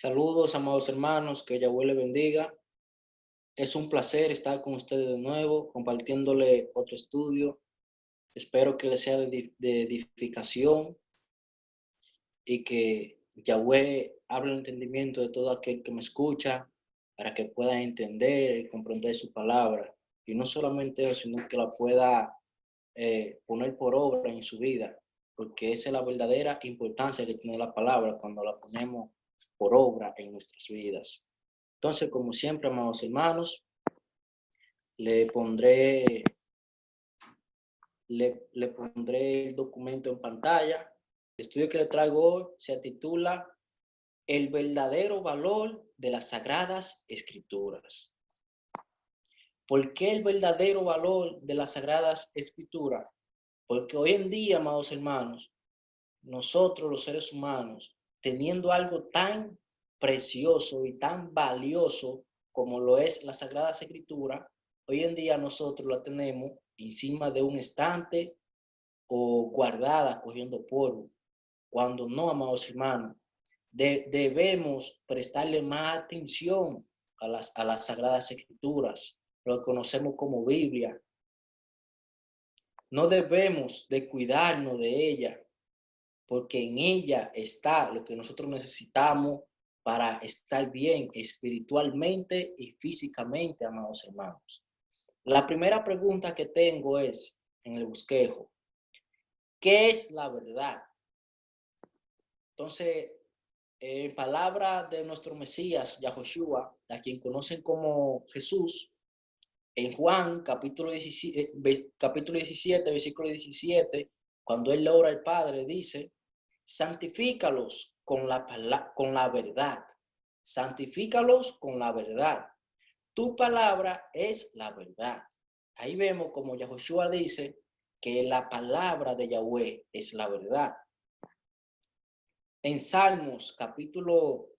Saludos, amados hermanos, que Yahweh le bendiga. Es un placer estar con ustedes de nuevo, compartiéndole otro estudio. Espero que les sea de edificación y que Yahweh hable el entendimiento de todo aquel que me escucha para que pueda entender y comprender su palabra. Y no solamente eso, sino que la pueda poner por obra en su vida, porque esa es la verdadera importancia que tiene la palabra cuando la ponemos por obra en nuestras vidas. Entonces, como siempre, amados hermanos, le pondré, le pondré el documento en pantalla. El estudio que le traigo hoy se titula El verdadero valor de las Sagradas Escrituras. ¿Por qué el verdadero valor de las Sagradas Escrituras? Porque hoy en día, amados hermanos, nosotros los seres humanos, teniendo algo tan precioso y tan valioso como lo es la Sagrada Escritura, hoy en día nosotros la tenemos encima de un estante o guardada cogiendo polvo. Cuando no, amados hermanos, debemos prestarle más atención a las Sagradas Escrituras, lo que conocemos como Biblia. No debemos de cuidarnos de ella, porque en ella está lo que nosotros necesitamos para estar bien espiritualmente y físicamente, amados hermanos. La primera pregunta que tengo es, en el bosquejo, ¿qué es la verdad? Entonces, en palabras de nuestro Mesías, Yahoshua, a quien conocen como Jesús, en Juan capítulo 17, versículo 17, cuando él ora al Padre, dice, santifícalos con la verdad. Santifícalos con la verdad. Tu palabra es la verdad. Ahí vemos como Yahoshua dice que la palabra de Yahweh es la verdad. En Salmos capítulo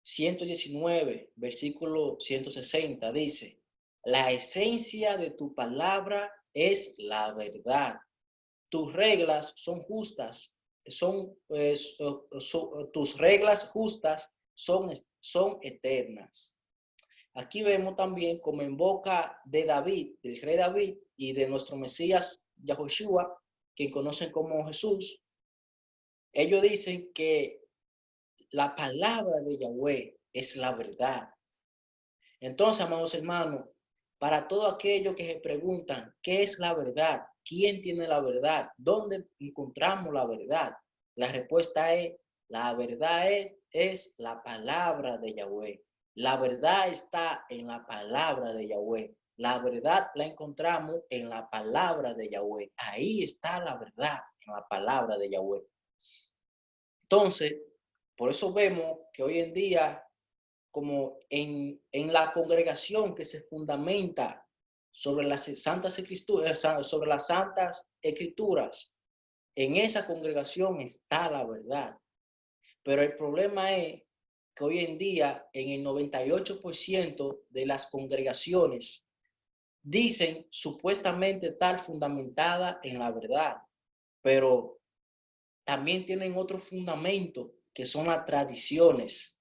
119, versículo 160 dice, la esencia de tu palabra es la verdad. Tus reglas son justas, tus reglas justas son eternas. Aquí vemos también como en boca de David, del rey David y de nuestro Mesías Yahoshua, quien conocen como Jesús, ellos dicen que la palabra de Yahweh es la verdad. Entonces, amados hermanos, para todo aquello que se preguntan, ¿qué es la verdad? ¿Quién tiene la verdad? ¿Dónde encontramos la verdad? La respuesta es, la verdad es la palabra de Yahweh. La verdad está en la palabra de Yahweh. La verdad la encontramos en la palabra de Yahweh. Ahí está la verdad, en la palabra de Yahweh. Entonces, por eso vemos que hoy en día como en la congregación que se fundamenta sobre las santas escrituras, en esa congregación está la verdad. Pero el problema es que hoy en día en el 98% de las congregaciones dicen supuestamente estar fundamentada en la verdad, pero también tienen otro fundamento que son las tradiciones.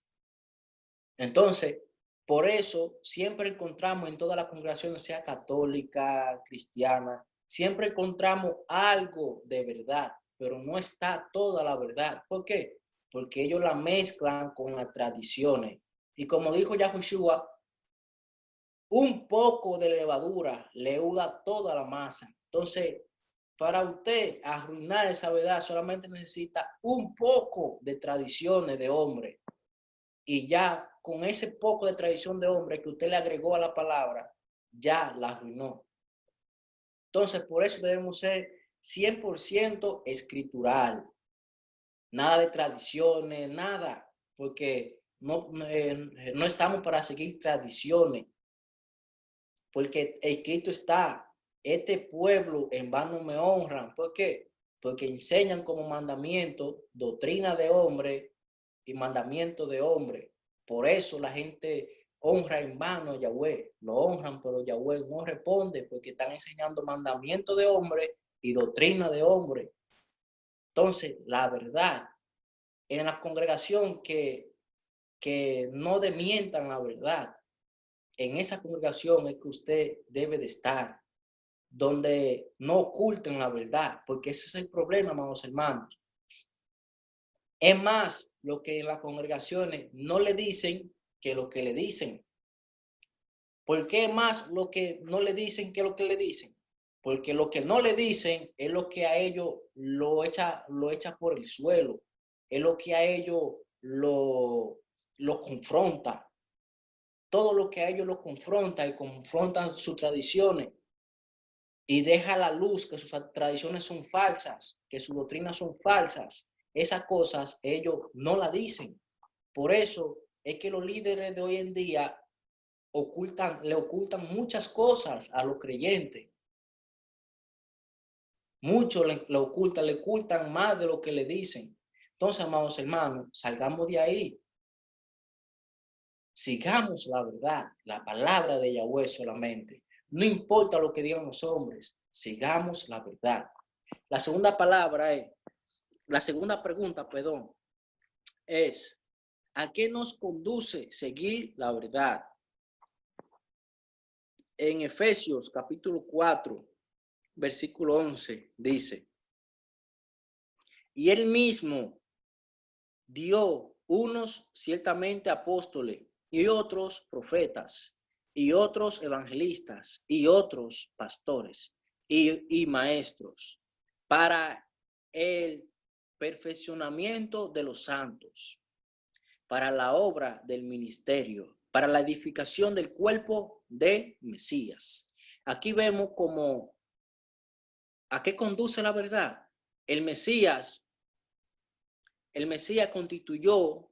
Entonces, por eso siempre encontramos en todas las congregaciones, sea católica, cristiana, siempre encontramos algo de verdad, pero no está toda la verdad. ¿Por qué? Porque ellos la mezclan con las tradiciones. Y como dijo Yahushua, un poco de levadura leuda toda la masa. Entonces, para usted arruinar esa verdad, solamente necesita un poco de tradiciones de hombre. Y ya con ese poco de tradición de hombre que usted le agregó a la palabra, ya la arruinó. Entonces, por eso debemos ser 100% escritural. Nada de tradiciones, nada, porque no estamos para seguir tradiciones, porque escrito está, este pueblo en vano me honran. ¿Por qué? Porque enseñan como mandamiento doctrina de hombre y mandamiento de hombre. Por eso la gente honra en vano a Yahweh. Lo honran, pero Yahweh no responde porque están enseñando mandamiento de hombre y doctrina de hombre. Entonces, la verdad, en la congregación que que no demientan la verdad. En esa congregación es que usted debe de estar, donde no oculten la verdad, porque ese es el problema, amados hermanos. Es más lo que en las congregaciones no le dicen que lo que le dicen. ¿Por qué más lo que no le dicen que lo que le dicen? Porque lo que no le dicen es lo que a ellos lo echa por el suelo, es lo que a ellos lo confronta. Todo lo que a ellos lo confronta y confrontan sus tradiciones y deja a la luz que sus tradiciones son falsas, que sus doctrinas son falsas. Esas cosas ellos no la dicen. Por eso es que los líderes de hoy en día le ocultan muchas cosas a los creyentes. Muchos le ocultan más de lo que le dicen. Entonces, amados hermanos, salgamos de ahí. Sigamos la verdad, la palabra de Yahweh solamente. No importa lo que digan los hombres, sigamos la verdad. La segunda pregunta, es, ¿a qué nos conduce seguir la verdad? En Efesios capítulo 4, versículo 11, dice, y él mismo dio unos ciertamente apóstoles y otros profetas y otros evangelistas y otros pastores y maestros para el perfeccionamiento de los santos, para la obra del ministerio, para la edificación del cuerpo del Mesías. Aquí vemos como ¿a qué conduce la verdad? El Mesías constituyó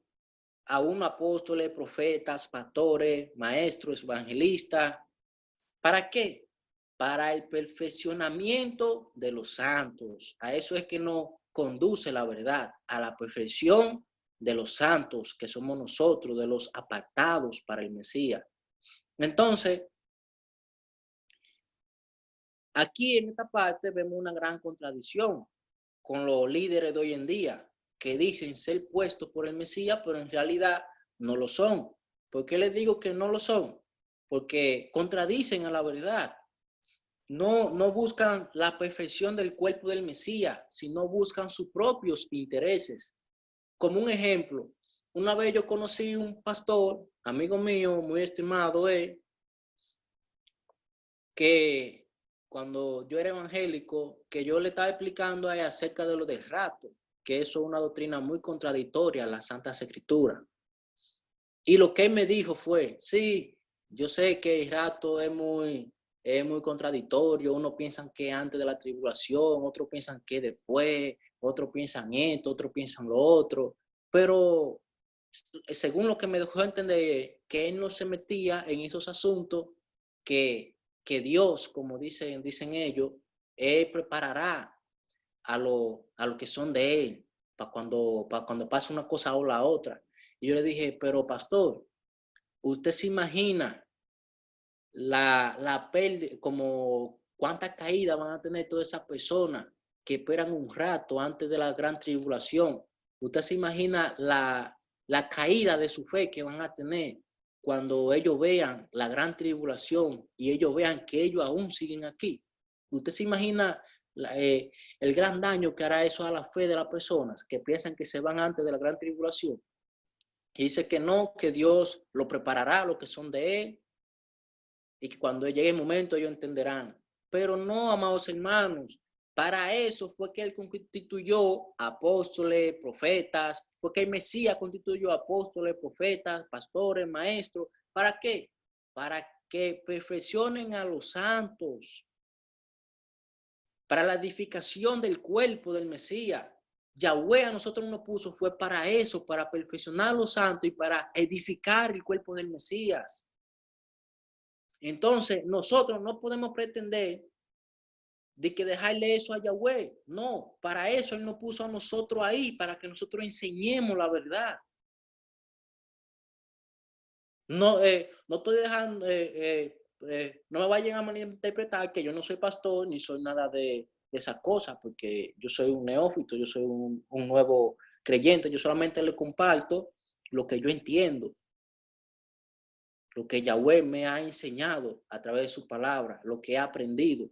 a un apóstoles, profetas, pastores, maestros, evangelistas. ¿Para qué? Para el perfeccionamiento de los santos. A eso es que nos conduce la verdad, a la perfección de los santos, que somos nosotros, de los apartados para el Mesías. Entonces, aquí en esta parte vemos una gran contradicción con los líderes de hoy en día, que dicen ser puestos por el Mesías, pero en realidad no lo son. ¿Por qué les digo que no lo son? Porque contradicen a la verdad. No buscan la perfección del cuerpo del Mesías, sino buscan sus propios intereses. Como un ejemplo, una vez yo conocí un pastor, amigo mío, muy estimado, que cuando yo era evangélico, que yo le estaba explicando ahí acerca de lo del rapto, que eso es una doctrina muy contradictoria a la Santa Escritura. Y lo que él me dijo fue, sí, yo sé que el rapto es muy contradictorio, unos piensan que antes de la tribulación, otros piensan que después, otros piensan esto, otros piensan lo otro, pero según lo que me dejó entender, que él no se metía en esos asuntos, que Dios, como dicen ellos, él preparará a lo que son de él, para cuando pase una cosa o la otra. Y yo le dije, pero pastor, ¿usted se imagina la pérdida, como cuántas caídas van a tener todas esas personas que esperan un rato antes de la gran tribulación? ¿Usted se imagina la caída de su fe que van a tener cuando ellos vean la gran tribulación y ellos vean que ellos aún siguen aquí? ¿Usted se imagina el gran daño que hará eso a la fe de las personas que piensan que se van antes de la gran tribulación? Y dice que no, que Dios lo preparará a los que son de él y que cuando llegue el momento ellos entenderán. Pero no, amados hermanos, para eso fue que él constituyó apóstoles, profetas, fue que el Mesías constituyó apóstoles, profetas, pastores, maestros. ¿Para qué? Para que perfeccionen a los santos, para la edificación del cuerpo del Mesías. Yahweh a nosotros nos puso fue para eso, para perfeccionar a los santos y para edificar el cuerpo del Mesías. Entonces, nosotros no podemos pretender de que dejarle eso a Yahweh. No, para eso Él nos puso a nosotros ahí, para que nosotros enseñemos la verdad. No, no estoy dejando, no me vayan a malinterpretar que yo no soy pastor ni soy nada de esas cosas, porque yo soy un neófito, yo soy un nuevo creyente, yo solamente le comparto lo que yo entiendo, lo que Yahweh me ha enseñado a través de su palabra, lo que he aprendido.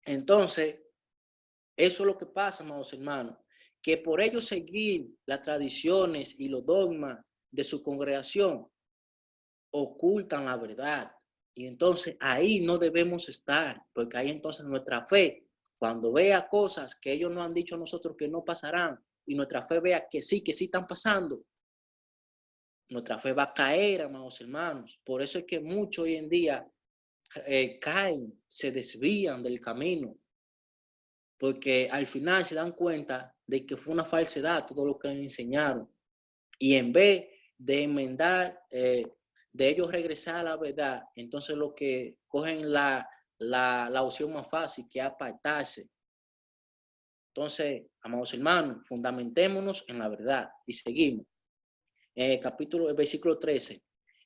Entonces, eso es lo que pasa, amados hermanos, que por ellos seguir las tradiciones y los dogmas de su congregación, ocultan la verdad. Y entonces ahí no debemos estar, porque ahí entonces nuestra fe, cuando vea cosas que ellos nos han dicho a nosotros que no pasarán, y nuestra fe vea que sí están pasando, nuestra fe va a caer, amados hermanos. Por eso es que muchos hoy en día caen, se desvían del camino, porque al final se dan cuenta de que fue una falsedad todo lo que les enseñaron. Y en vez de enmendar, de ellos regresar a la verdad, entonces lo que cogen la opción más fácil, que es apartarse. Entonces, amados hermanos, fundamentémonos en la verdad y seguimos. Versículo 13.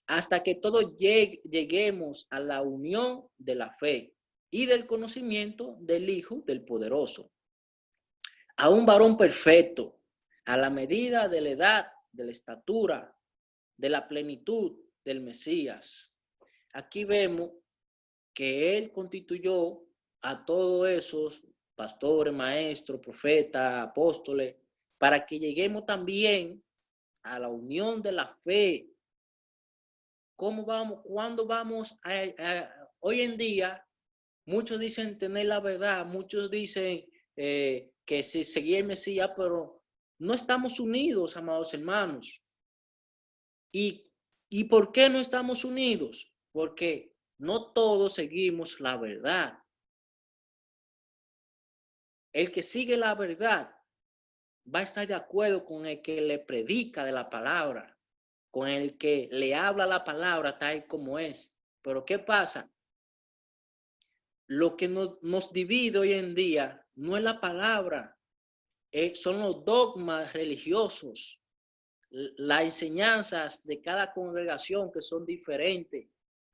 Hasta que todos lleguemos a la unión de la fe y del conocimiento del Hijo del Poderoso, a un varón perfecto, a la medida de la edad, de la estatura, de la plenitud del Mesías. Aquí vemos que él constituyó a todos esos pastores, maestros, profetas, apóstoles, para que lleguemos también a la unión de la fe. ¿Cómo vamos? ¿Cuándo vamos hoy en día? Muchos dicen tener la verdad, muchos dicen que si seguir el Mesías, pero no estamos unidos, amados hermanos. ¿Y por qué no estamos unidos? Porque no todos seguimos la verdad. El que sigue la verdad va a estar de acuerdo con el que le predica de la palabra, con el que le habla la palabra tal como es. Pero ¿qué pasa? Lo que nos divide hoy en día no es la palabra, son los dogmas religiosos, las enseñanzas de cada congregación que son diferentes,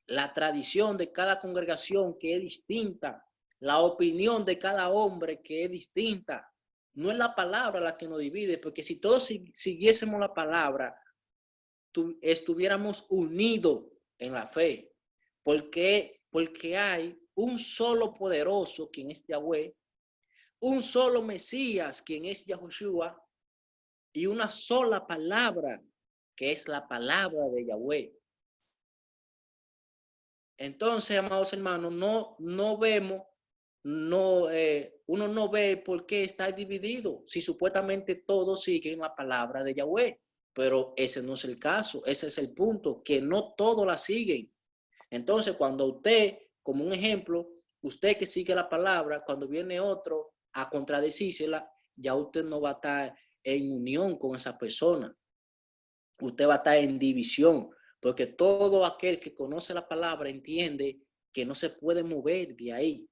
la tradición de cada congregación que es distinta, la opinión de cada hombre que es distinta. No es la palabra la que nos divide, porque si todos siguiésemos la palabra, estuviéramos unidos en la fe, porque hay un solo poderoso, quien es Yahweh, un solo Mesías, quien es Yahushua, y una sola palabra, que es la palabra de Yahweh. Entonces, amados hermanos, no vemos, uno no ve por qué está dividido, si supuestamente todos siguen la palabra de Yahweh, pero ese no es el caso, ese es el punto, que no todos la siguen. Entonces, cuando usted, como un ejemplo, usted que sigue la palabra, cuando viene otro a contradecírsela, ya usted no va a estar en unión con esa persona. Usted va a estar en división, porque todo aquel que conoce la palabra entiende que no se puede mover de ahí.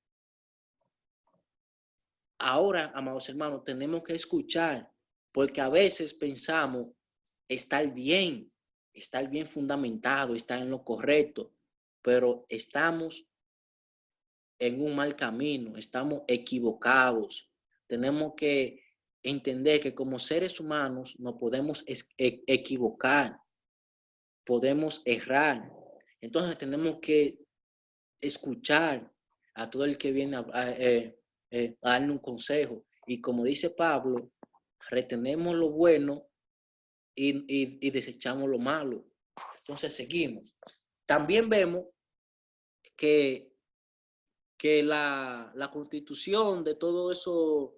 Ahora, amados hermanos, tenemos que escuchar, porque a veces pensamos estar bien fundamentado, estar en lo correcto, pero estamos en un mal camino, estamos equivocados. Tenemos que entender que como seres humanos nos podemos equivocar, podemos errar. Entonces tenemos que escuchar a todo el que viene a darle un consejo. Y como dice Pablo, retenemos lo bueno y desechamos lo malo. Entonces seguimos. También vemos que la constitución de todo eso,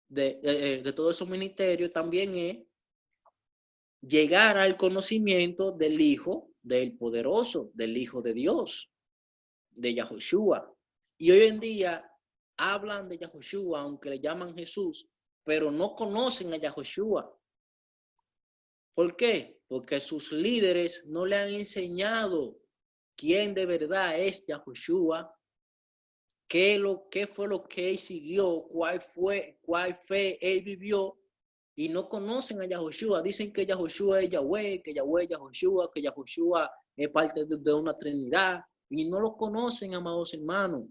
de todos esos ministerios también es llegar al conocimiento del Hijo del Poderoso, del Hijo de Dios, de Yahushua. Y hoy en día hablan de Yahushua, aunque le llaman Jesús, pero no conocen a Yahushua. ¿Por qué? Porque sus líderes no le han enseñado quién de verdad es Yahushua, qué fue lo que él siguió, cuál fe él vivió, y no conocen a Yahushua. Dicen que Yahushua es Yahweh, que Yahweh es Yahushua, que Yahushua es parte de una trinidad, y no lo conocen, amados hermanos.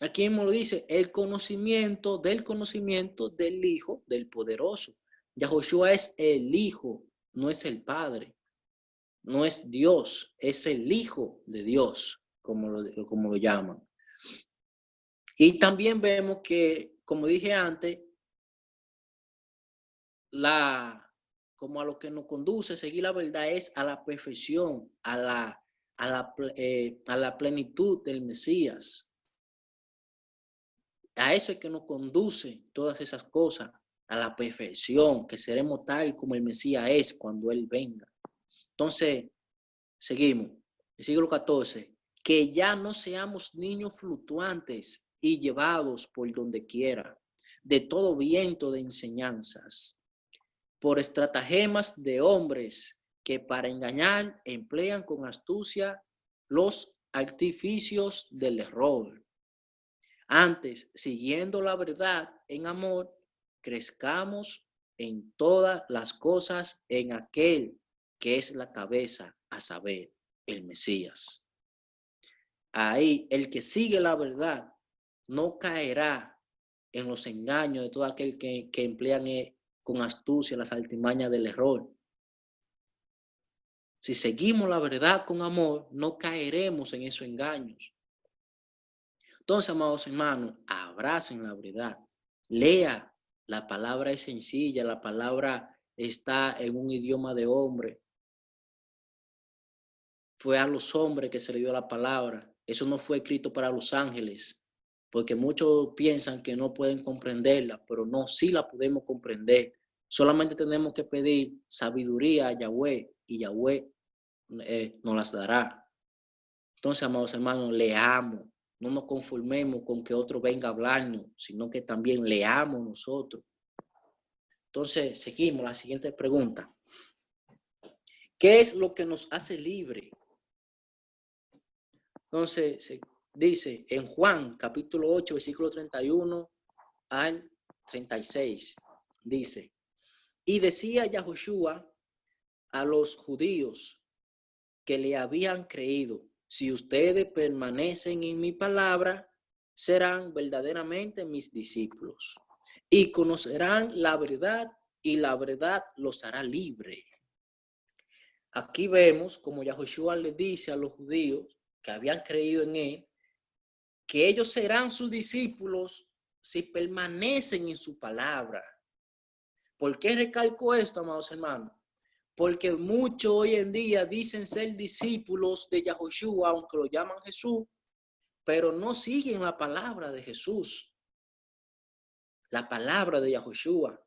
Aquí mismo lo dice, el conocimiento del Hijo del Poderoso. Yahushua es el Hijo. no es el Padre, no es Dios, es el Hijo de Dios, como lo llaman. Y también vemos que, como dije antes, como a lo que nos conduce a seguir la verdad es a la perfección, a la plenitud del Mesías. A eso es que nos conduce todas esas cosas, a la perfección, que seremos tal como el Mesías es cuando Él venga. Entonces, seguimos. Versículo 14. Que ya no seamos niños fluctuantes y llevados por donde quiera, de todo viento de enseñanzas, por estratagemas de hombres que para engañar emplean con astucia los artificios del error. Antes, siguiendo la verdad en amor, crezcamos en todas las cosas en aquel que es la cabeza, a saber, el Mesías. Ahí, el que sigue la verdad no caerá en los engaños de todo aquel que emplean con astucia las artimañas del error. Si seguimos la verdad con amor, no caeremos en esos engaños. Entonces, amados hermanos, abracen la verdad. Lea, la palabra es sencilla, la palabra está en un idioma de hombre. Fue a los hombres que se le dio la palabra. Eso no fue escrito para los ángeles, porque muchos piensan que no pueden comprenderla, pero no, sí la podemos comprender. Solamente tenemos que pedir sabiduría a Yahweh y Yahweh nos las dará. Entonces, amados hermanos, leamos. No nos conformemos con que otro venga a hablarnos, sino que también leamos nosotros. Entonces, seguimos la siguiente pregunta. ¿Qué es lo que nos hace libre? Entonces, se dice en Juan, capítulo 8, versículo 31 al 36, dice, y decía Yahoshua a los judíos que le habían creído, si ustedes permanecen en mi palabra, serán verdaderamente mis discípulos y conocerán la verdad y la verdad los hará libre. Aquí vemos como Yahoshua le dice a los judíos que habían creído en él, que ellos serán sus discípulos si permanecen en su palabra. ¿Por qué recalco esto, amados hermanos? Porque muchos hoy en día dicen ser discípulos de Yahoshua, aunque lo llaman Jesús, pero no siguen la palabra de Jesús, la palabra de Yahoshua.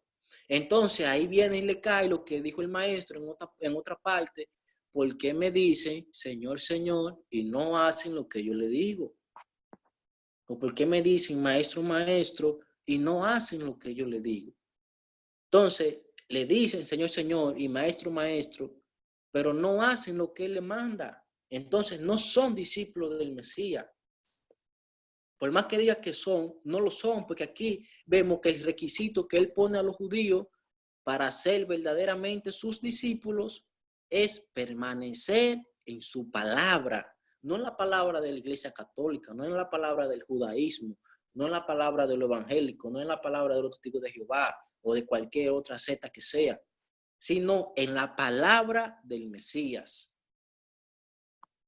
Entonces ahí viene y le cae lo que dijo el maestro en otra parte, ¿por qué me dicen Señor, Señor y no hacen lo que yo le digo? ¿O por qué me dicen maestro, maestro y no hacen lo que yo le digo? Entonces le dicen Señor, Señor y maestro, maestro, pero no hacen lo que él le manda. Entonces no son discípulos del Mesías. Por más que diga que son, no lo son, porque aquí vemos que el requisito que él pone a los judíos para ser verdaderamente sus discípulos es permanecer en su palabra, no en la palabra de la Iglesia Católica, no en la palabra del judaísmo, no en la palabra de lo evangélico, no en la palabra de los testigos de Jehová o de cualquier otra secta que sea, sino en la palabra del Mesías.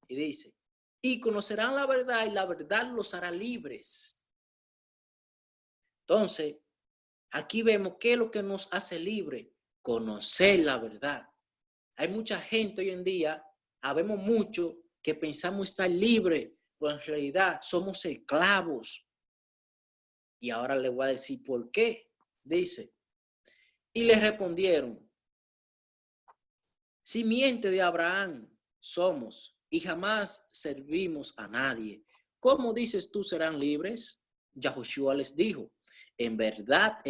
Y dice, y conocerán la verdad y la verdad los hará libres. Entonces, aquí vemos qué es lo que nos hace libre, conocer la verdad. Hay mucha gente hoy en día, habemos mucho que pensamos estar libre, pero en realidad somos esclavos. Y ahora les voy a decir por qué. Dice, y le respondieron, simiente de Abraham somos y jamás servimos a nadie. ¿Cómo dices tú serán libres? Yahoshua les dijo, en verdad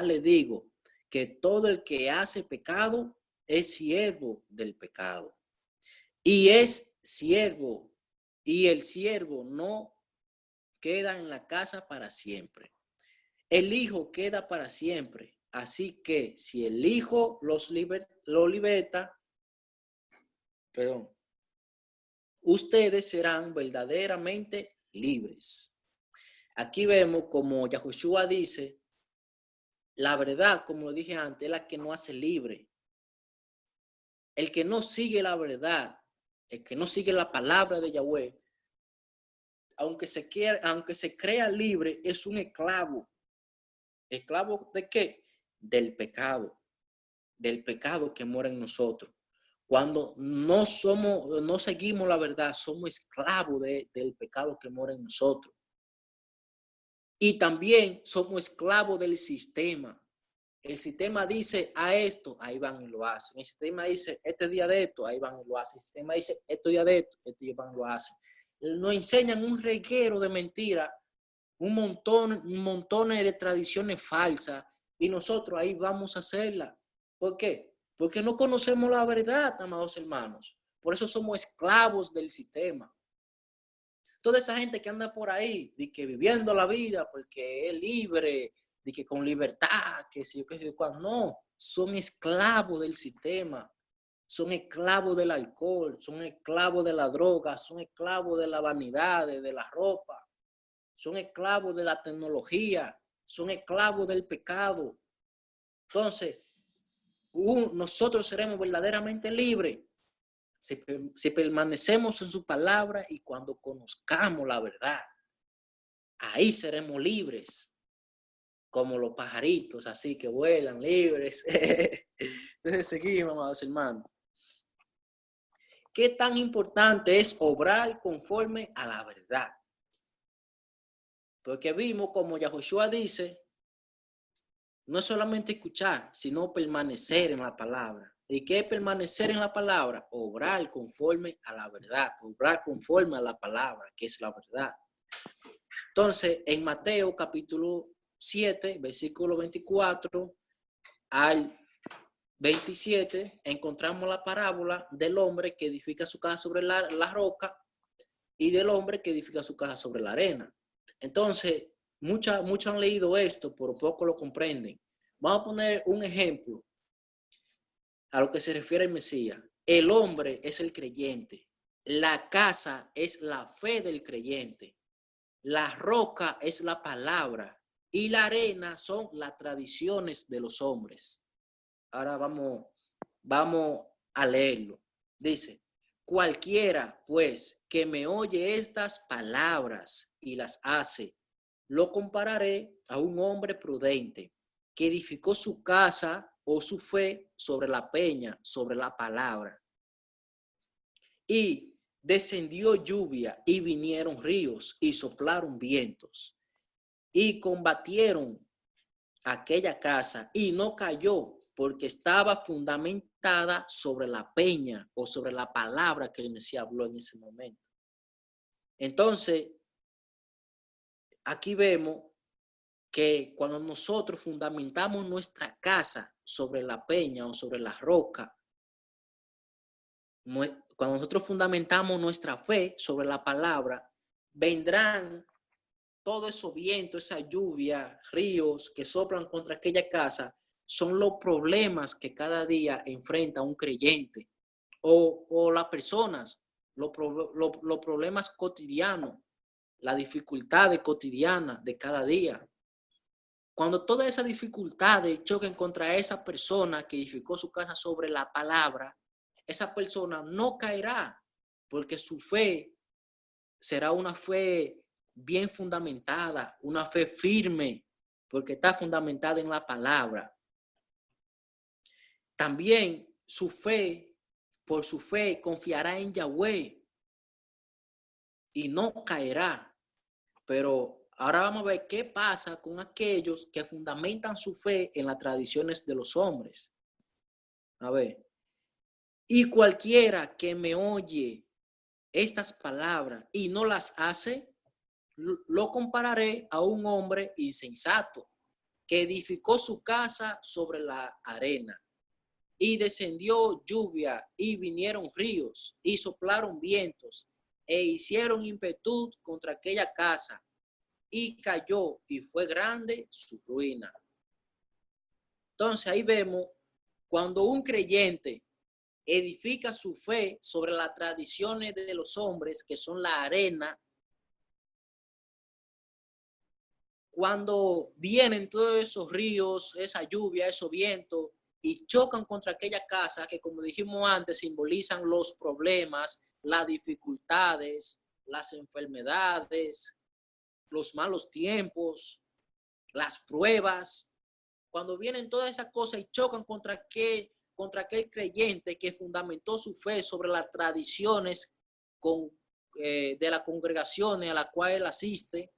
le digo que todo el que hace pecado es siervo del pecado. Y es siervo, y el siervo no queda en la casa para siempre. El hijo queda para siempre. Así que si el hijo lo liberta, ustedes serán verdaderamente libres. Aquí vemos como Yahoshua dice, la verdad, como dije antes, es la que nos hace libre. El que no sigue la verdad, el que no sigue la palabra de Yahweh, aunque se crea libre, es un esclavo. ¿Esclavo de qué? Del pecado que mora en nosotros. Cuando no seguimos la verdad, somos esclavos del pecado que mora en nosotros. Y también somos esclavos del sistema. El sistema dice a esto, ahí van y lo hacen. El sistema dice este día de esto, ahí van y lo hacen. El sistema dice este día de esto, este día van y lo hacen. Nos enseñan un reguero de mentiras, un montón de tradiciones falsas, y nosotros ahí vamos a hacerla. ¿Por qué? Porque no conocemos la verdad, amados hermanos. Por eso somos esclavos del sistema. Toda esa gente que anda por ahí, de que viviendo la vida porque es libre, de que con libertad, que si cuando no, son esclavos del sistema, son esclavos del alcohol, son esclavos de la droga, son esclavos de la vanidad, de la ropa, son esclavos de la tecnología, son esclavos del pecado. Entonces, nosotros seremos verdaderamente libres si permanecemos en su palabra y cuando conozcamos la verdad. Ahí seremos libres, como los pajaritos, así que vuelan libres. Entonces seguimos, amados hermanos. ¿Qué tan importante es obrar conforme a la verdad? Porque vimos como Yahushua dice, no es solamente escuchar, sino permanecer en la palabra. ¿Y qué es permanecer en la palabra? Obrar conforme a la verdad, obrar conforme a la palabra, que es la verdad. Entonces, en Mateo capítulo 7, versículo 24 al 27, encontramos la parábola del hombre que edifica su casa sobre la roca y del hombre que edifica su casa sobre la arena. Entonces, muchos han leído esto, pero poco lo comprenden. Vamos a poner un ejemplo a lo que se refiere el Mesías. El hombre es el creyente. La casa es la fe del creyente. La roca es la palabra. Y la arena son las tradiciones de los hombres. Ahora vamos a leerlo. Dice, cualquiera, pues, que me oye estas palabras y las hace, lo compararé a un hombre prudente que edificó su casa o su fe sobre la peña, sobre la palabra. Y descendió lluvia y vinieron ríos y soplaron vientos y combatieron aquella casa y no cayó porque estaba fundamentada sobre la peña o sobre la palabra que el Mesías habló en ese momento. Entonces, aquí vemos que cuando nosotros fundamentamos nuestra casa sobre la peña o sobre la roca, cuando nosotros fundamentamos nuestra fe sobre la palabra, vendrán todo esos vientos, esa lluvia, ríos que soplan contra aquella casa, son los problemas que cada día enfrenta un creyente o las personas, los problemas cotidianos, las dificultades cotidianas de cada día. Cuando todas esas dificultades choquen contra esa persona que edificó su casa sobre la palabra, esa persona no caerá porque su fe será una fe bien fundamentada, una fe firme, porque está fundamentada en la palabra. También por su fe, confiará en Yahweh y no caerá. Pero ahora vamos a ver qué pasa con aquellos que fundamentan su fe en las tradiciones de los hombres. A ver. Y cualquiera que me oye estas palabras y no las hace, lo compararé a un hombre insensato que edificó su casa sobre la arena y descendió lluvia y vinieron ríos y soplaron vientos e hicieron impetud contra aquella casa y cayó y fue grande su ruina. Entonces ahí vemos cuando un creyente edifica su fe sobre las tradiciones de los hombres que son la arena, cuando vienen todos esos ríos, esa lluvia, esos vientos y chocan contra aquella casa que, como dijimos antes, simbolizan los problemas, las dificultades, las enfermedades, los malos tiempos, las pruebas. Cuando vienen todas esas cosas y chocan contra aquel creyente que fundamentó su fe sobre las tradiciones de las congregaciones a las cuales él asiste,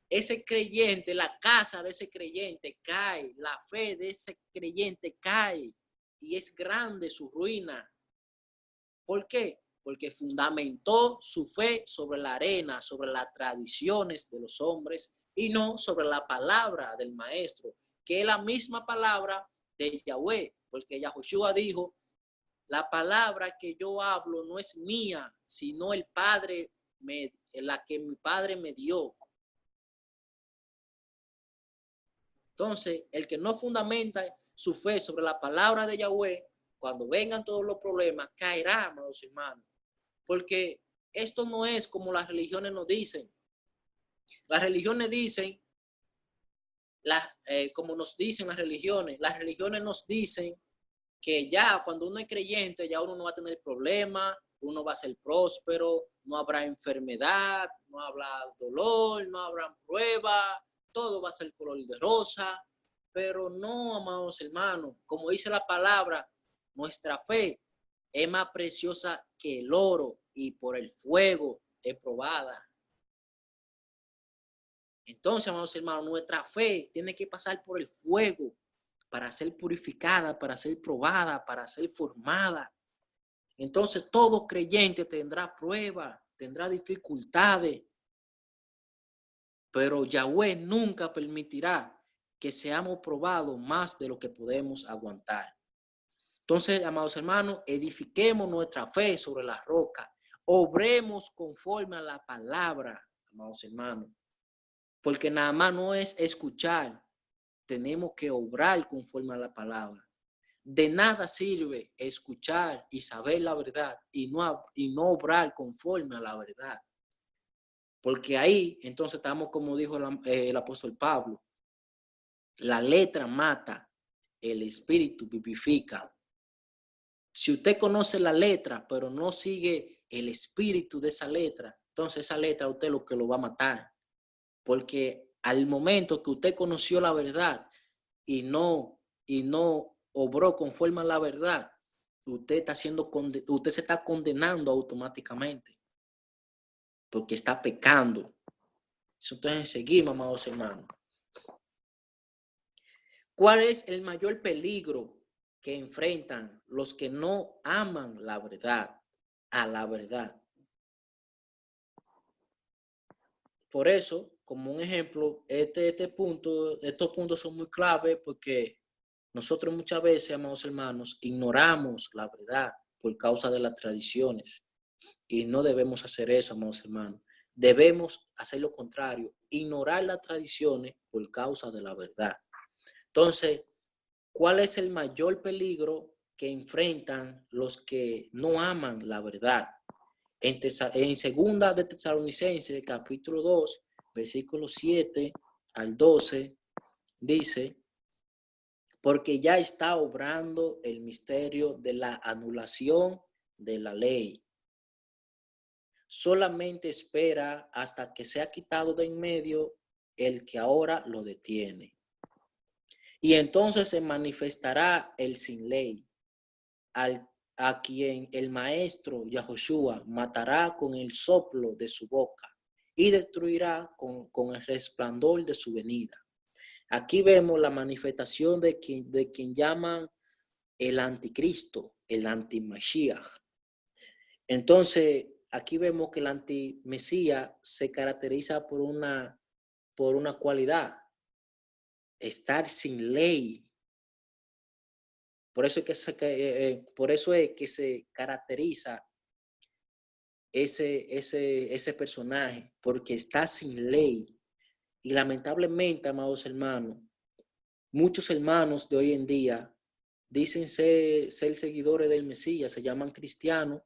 ese creyente, la casa de ese creyente cae, la fe de ese creyente cae y es grande su ruina. ¿Por qué? Porque fundamentó su fe sobre la arena, sobre las tradiciones de los hombres y no sobre la palabra del maestro, que es la misma palabra de Yahweh, porque Yahushua dijo, la palabra que yo hablo no es mía, sino el Padre, la que mi Padre me dio. Entonces, el que no fundamenta su fe sobre la palabra de Yahweh, cuando vengan todos los problemas, caerá, amados hermanos. Porque esto no es como las religiones nos dicen. Las religiones dicen, como nos dicen las religiones nos dicen que ya cuando uno es creyente, ya uno no va a tener problemas, uno va a ser próspero, no habrá enfermedad, no habrá dolor, no habrá prueba, todo va a ser color de rosa. Pero no, amados hermanos, como dice la palabra, nuestra fe es más preciosa que el oro y por el fuego es probada. Entonces, amados hermanos, nuestra fe tiene que pasar por el fuego para ser purificada, para ser probada, para ser formada. Entonces, todo creyente tendrá pruebas, tendrá dificultades, pero Yahweh nunca permitirá que seamos probados más de lo que podemos aguantar. Entonces, amados hermanos, edifiquemos nuestra fe sobre la roca, obremos conforme a la palabra, amados hermanos, porque nada más no es escuchar, tenemos que obrar conforme a la palabra. De nada sirve escuchar y saber la verdad y no obrar conforme a la verdad. Porque ahí, entonces, estamos como dijo el apóstol Pablo, la letra mata, el espíritu vivifica. Si usted conoce la letra, pero no sigue el espíritu de esa letra, entonces esa letra usted lo que lo va a matar. Porque al momento que usted conoció la verdad y no obró conforme a la verdad, usted se está condenando automáticamente porque está pecando. Entonces seguimos, amados hermanos. ¿Cuál es el mayor peligro que enfrentan los que no aman la verdad a la verdad? Por eso, como un ejemplo, estos puntos son muy claves porque nosotros muchas veces, amados hermanos, ignoramos la verdad por causa de las tradiciones y no debemos hacer eso, amados hermanos. Debemos hacer lo contrario, ignorar las tradiciones por causa de la verdad. Entonces, ¿cuál es el mayor peligro que enfrentan los que no aman la verdad? En segunda de Tesalonicenses, capítulo 2, versículos 7 al 12, dice, porque ya está obrando el misterio de la anulación de la ley. Solamente espera hasta que sea quitado de en medio el que ahora lo detiene. Y entonces se manifestará el sin ley, a quien el maestro Yahushua matará con el soplo de su boca y destruirá con el resplandor de su venida. Aquí vemos la manifestación de quien llaman el anticristo, el antimashiach. Entonces, aquí vemos que el antimesías se caracteriza por una cualidad, estar sin ley. Por eso es que se caracteriza ese personaje, porque está sin ley. Y lamentablemente, amados hermanos, muchos hermanos de hoy en día dicen ser seguidores del Mesías, se llaman cristianos,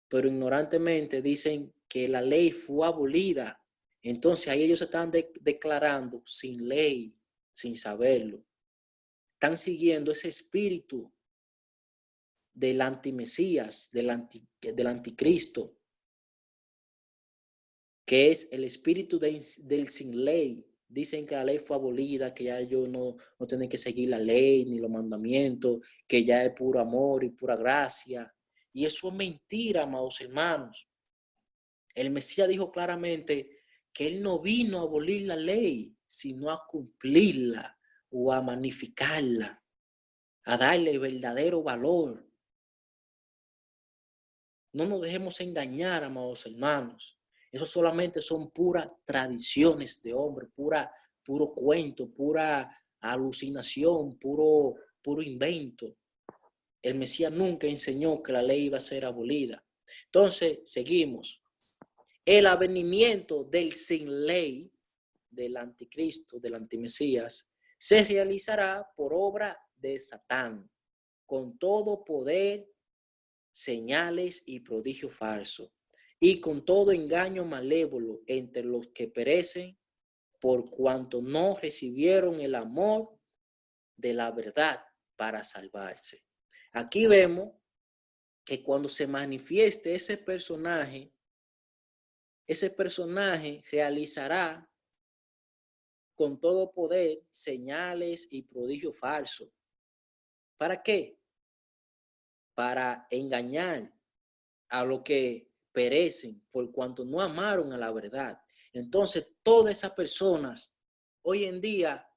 pero ignorantemente dicen que la ley fue abolida. Entonces ahí ellos se están declarando sin ley, sin saberlo. están siguiendo ese espíritu del antimesías, del anticristo, que es el espíritu del sin ley. Dicen que la ley fue abolida, que ya ellos no tienen que seguir la ley ni los mandamientos, que ya es puro amor y pura gracia. Y eso es mentira, amados hermanos. El Mesías dijo claramente que él no vino a abolir la ley, sino a cumplirla o a magnificarla, a darle verdadero valor. No nos dejemos engañar, amados hermanos. Eso solamente son puras tradiciones de hombre, puro cuento, pura alucinación, puro invento. El Mesías nunca enseñó que la ley iba a ser abolida. Entonces, seguimos. El advenimiento del sin ley, del anticristo, del antimesías, se realizará por obra de Satán, con todo poder, señales y prodigio falso, y con todo engaño malévolo entre los que perecen por cuanto no recibieron el amor de la verdad para salvarse. Aquí vemos que cuando se manifieste ese personaje realizará con todo poder señales y prodigio falso. ¿Para qué? Para engañar a los que perecen por cuanto no amaron a la verdad. Entonces, todas esas personas, hoy en día,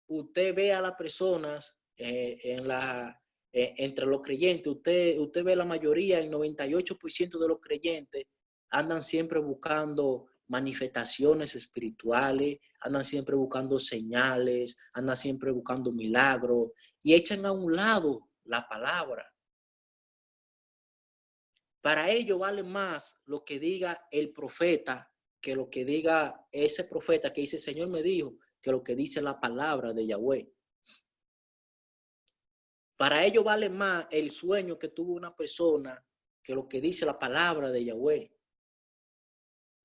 usted ve a las personas entre los creyentes, usted ve la mayoría, el 98% de los creyentes andan siempre buscando manifestaciones espirituales, andan siempre buscando señales, andan siempre buscando milagros y echan a un lado la palabra. Para ello vale más lo que diga el profeta que lo que diga ese profeta que dice, el Señor me dijo, que lo que dice la palabra de Yahweh. Para ello vale más el sueño que tuvo una persona que lo que dice la palabra de Yahweh.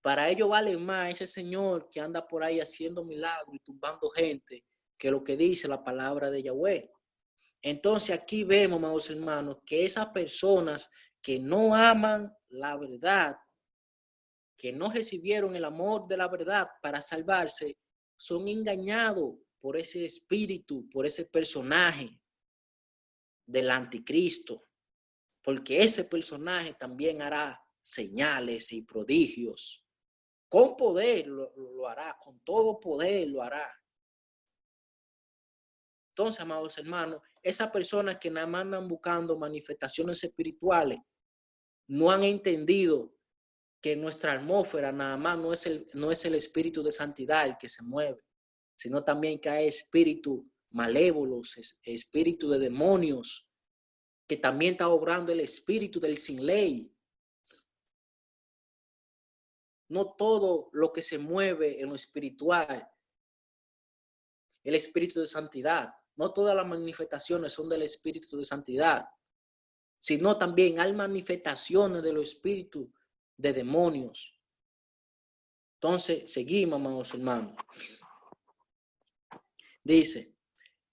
Para ello vale más ese señor que anda por ahí haciendo milagros y tumbando gente que lo que dice la palabra de Yahweh. Entonces aquí vemos, amados hermanos, que esas personas que no aman la verdad, que no recibieron el amor de la verdad para salvarse, son engañados por ese espíritu, por ese personaje del anticristo, porque ese personaje también hará señales y prodigios. Con poder lo hará, con todo poder lo hará. Entonces, amados hermanos, esas personas que nada más andan buscando manifestaciones espirituales no han entendido que nuestra atmósfera nada más no es el espíritu de santidad el que se mueve, sino también que hay espíritus malévolos, espíritu de demonios, que también está obrando el espíritu del sin ley. No todo lo que se mueve en lo espiritual, el espíritu de santidad, no todas las manifestaciones son del espíritu de santidad, sino también hay manifestaciones de los espíritus de demonios. Entonces, seguimos, amados hermanos. Dice,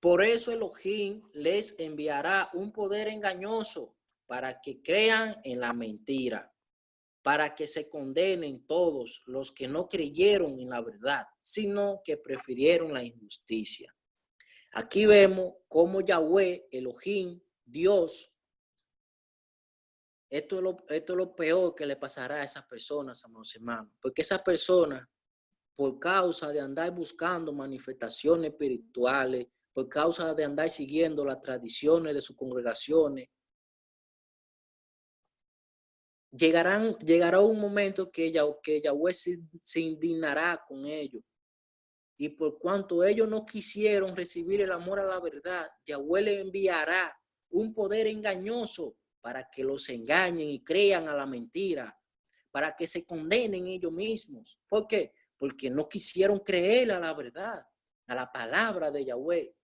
por eso Elohim les enviará un poder engañoso para que crean en la mentira, para que se condenen todos los que no creyeron en la verdad, sino que prefirieron la injusticia. Aquí vemos cómo Yahweh, Elohim, Dios, esto es lo peor que le pasará a esas personas, amados hermanos, porque esas personas, por causa de andar buscando manifestaciones espirituales, por causa de andar siguiendo las tradiciones de sus congregaciones, llegará un momento que Yahweh se indignará con ellos. Y por cuanto ellos no quisieron recibir el amor a la verdad, Yahweh le enviará un poder engañoso para que los engañen y crean a la mentira, para que se condenen ellos mismos. ¿Por qué? Porque no quisieron creer a la verdad, a la palabra de Yahweh.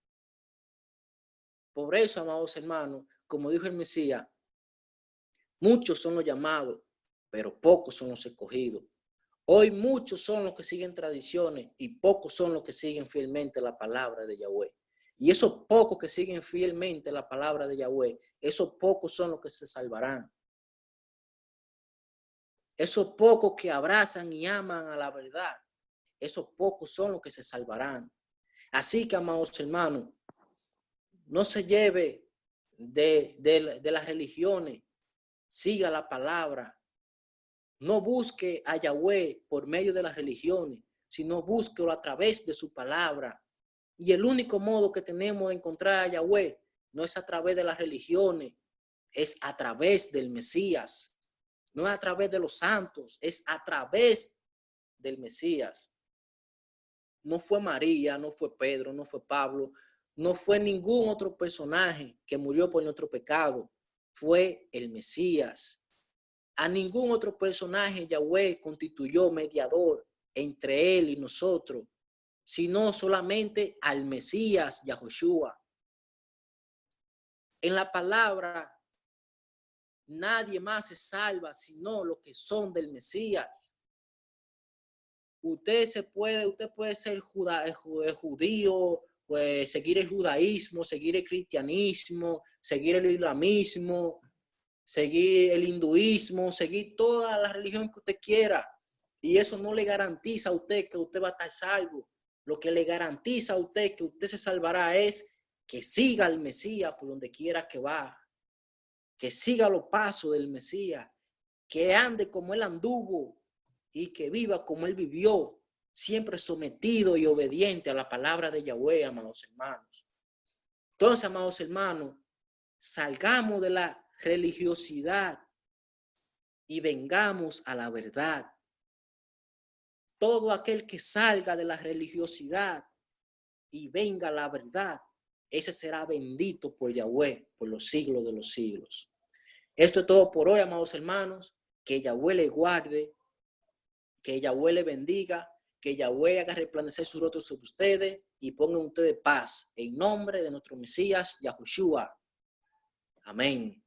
Por eso, amados hermanos, como dijo el Mesías, muchos son los llamados, pero pocos son los escogidos. Hoy muchos son los que siguen tradiciones y pocos son los que siguen fielmente la palabra de Yahweh. Y esos pocos que siguen fielmente la palabra de Yahweh, esos pocos son los que se salvarán. Esos pocos que abrazan y aman a la verdad, esos pocos son los que se salvarán. Así que, amados hermanos, no se lleve de las religiones, siga la palabra. No busque a Yahweh por medio de las religiones, sino búsquelo a través de su palabra. Y el único modo que tenemos de encontrar a Yahweh no es a través de las religiones, es a través del Mesías. No es a través de los santos, es a través del Mesías. No fue María, no fue Pedro, no fue Pablo, no fue ningún otro personaje que murió por nuestro pecado. Fue el Mesías. A ningún otro personaje Yahweh constituyó mediador entre él y nosotros, sino solamente al Mesías, Yahushua. En la palabra, nadie más se salva sino los que son del Mesías. Usted puede ser judío, pues seguir el judaísmo, seguir el cristianismo, seguir el islamismo, seguir el hinduismo, seguir toda la religión que usted quiera. Y eso no le garantiza a usted que usted va a estar salvo. Lo que le garantiza a usted que usted se salvará es que siga al Mesías por donde quiera que va. Que siga los pasos del Mesías. Que ande como él anduvo y que viva como él vivió. Siempre sometido y obediente a la palabra de Yahweh, amados hermanos. Entonces, amados hermanos, salgamos de la religiosidad y vengamos a la verdad. Todo aquel que salga de la religiosidad y venga a la verdad, ese será bendito por Yahweh por los siglos de los siglos. Esto es todo por hoy, amados hermanos. Que Yahweh le guarde, que Yahweh le bendiga, que Yahweh haga resplandecer su rostro sobre ustedes y ponga ustedes paz en nombre de nuestro Mesías, Yahushua. Amén.